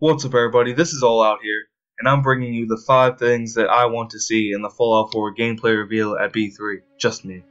What's up everybody, this is All Out here, and I'm bringing you the 5 things that I want to see in the Fallout 4 gameplay reveal at B3. Just me.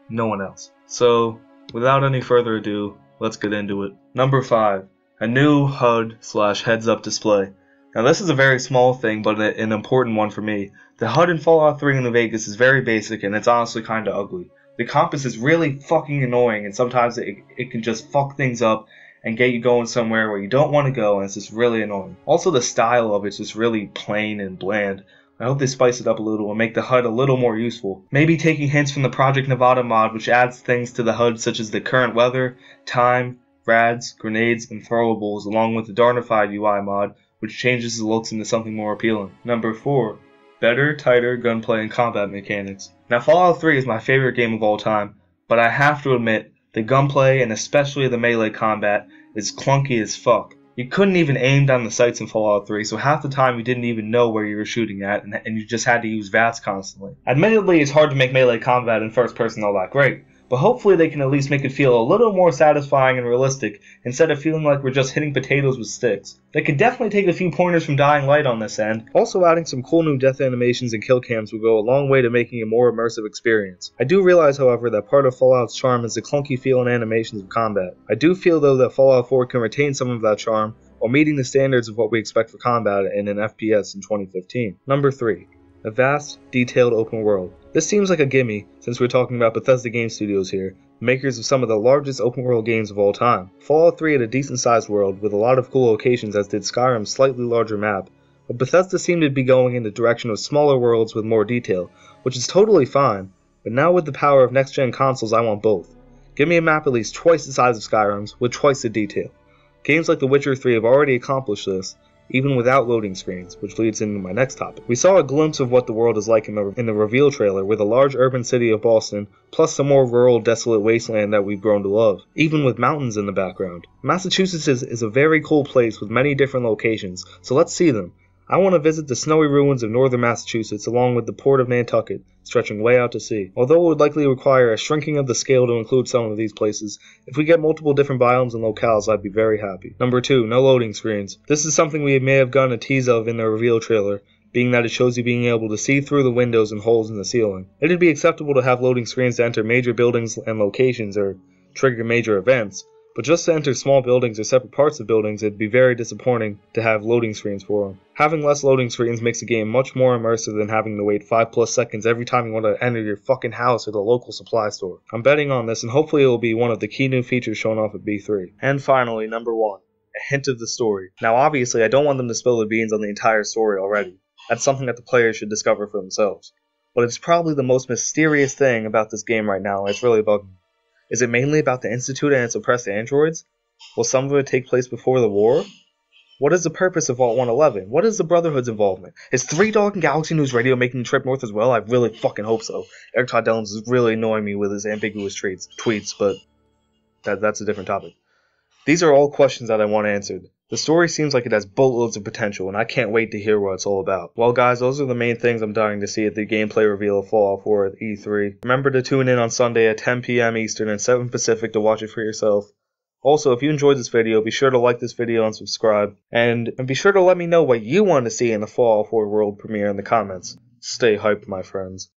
No one else. So, without any further ado, let's get into it. Number 5. A new HUD/heads up display. Now this is a very small thing, but an important one for me. The HUD in Fallout 3 New Vegas is very basic, and it's honestly kinda ugly. The compass is really fucking annoying, and sometimes it can just fuck things up and get you going somewhere where you don't want to go, and it's just really annoying. Also, the style of it's just really plain and bland. I hope they spice it up a little and make the HUD a little more useful. Maybe taking hints from the Project Nevada mod, which adds things to the HUD such as the current weather, time, rads, grenades, and throwables, along with the Darnified UI mod, which changes the looks into something more appealing. Number 4. Better, tighter gunplay and combat mechanics. Now, Fallout 3 is my favorite game of all time, but I have to admit, the gunplay, and especially the melee combat, is clunky as fuck. You couldn't even aim down the sights in Fallout 3, so half the time you didn't even know where you were shooting at, and you just had to use VATS constantly. Admittedly, it's hard to make melee combat in first person all that great, but hopefully they can at least make it feel a little more satisfying and realistic, instead of feeling like we're just hitting potatoes with sticks. They could definitely take a few pointers from Dying Light on this end. Also, adding some cool new death animations and kill cams will go a long way to making a more immersive experience. I do realize, however, that part of Fallout's charm is the clunky feel and animations of combat. I do feel, though, that Fallout 4 can retain some of that charm, while meeting the standards of what we expect for combat in an FPS in 2015. Number 3. A vast, detailed open world. This seems like a gimme, since we're talking about Bethesda Game Studios here, makers of some of the largest open world games of all time. Fallout 3 had a decent sized world, with a lot of cool locations, as did Skyrim's slightly larger map, but Bethesda seemed to be going in the direction of smaller worlds with more detail, which is totally fine, but now with the power of next gen consoles I want both. Give me a map at least twice the size of Skyrim's, with twice the detail. Games like The Witcher 3 have already accomplished this, even without loading screens, which leads into my next topic. We saw a glimpse of what the world is like in the reveal trailer, with a large urban city of Boston, plus some more rural, desolate wasteland that we've grown to love, even with mountains in the background. Massachusetts is a very cool place with many different locations, so let's see them. I want to visit the snowy ruins of northern Massachusetts along with the port of Nantucket, stretching way out to sea. Although it would likely require a shrinking of the scale to include some of these places, if we get multiple different biomes and locales, I'd be very happy. Number 2. No loading screens. This is something we may have gotten a tease of in the reveal trailer, being that it shows you being able to see through the windows and holes in the ceiling. It'd be acceptable to have loading screens to enter major buildings and locations or trigger major events, but just to enter small buildings or separate parts of buildings, it'd be very disappointing to have loading screens for them. Having less loading screens makes the game much more immersive than having to wait 5+ seconds every time you want to enter your fucking house or the local supply store. I'm betting on this, and hopefully it will be one of the key new features shown off at B3. And finally, number 1. A hint of the story. Now obviously I don't want them to spill the beans on the entire story already. That's something that the players should discover for themselves. But it's probably the most mysterious thing about this game right now, and it's really bugging me. Is it mainly about the Institute and its oppressed androids? Will some of it take place before the war? What is the purpose of Vault 111? What is the Brotherhood's involvement? Is 3 Dog and Galaxy News Radio making the trip north as well? I really fucking hope so. Eric Todd Dellums is really annoying me with his ambiguous tweets, but that's a different topic. These are all questions that I want answered. The story seems like it has boatloads of potential, and I can't wait to hear what it's all about. Well guys, those are the main things I'm dying to see at the gameplay reveal of Fallout 4 at E3. Remember to tune in on Sunday at 10 PM Eastern and 7 Pacific to watch it for yourself. Also, if you enjoyed this video, be sure to like this video and subscribe, and be sure to let me know what you want to see in the Fallout 4 world premiere in the comments. Stay hyped, my friends.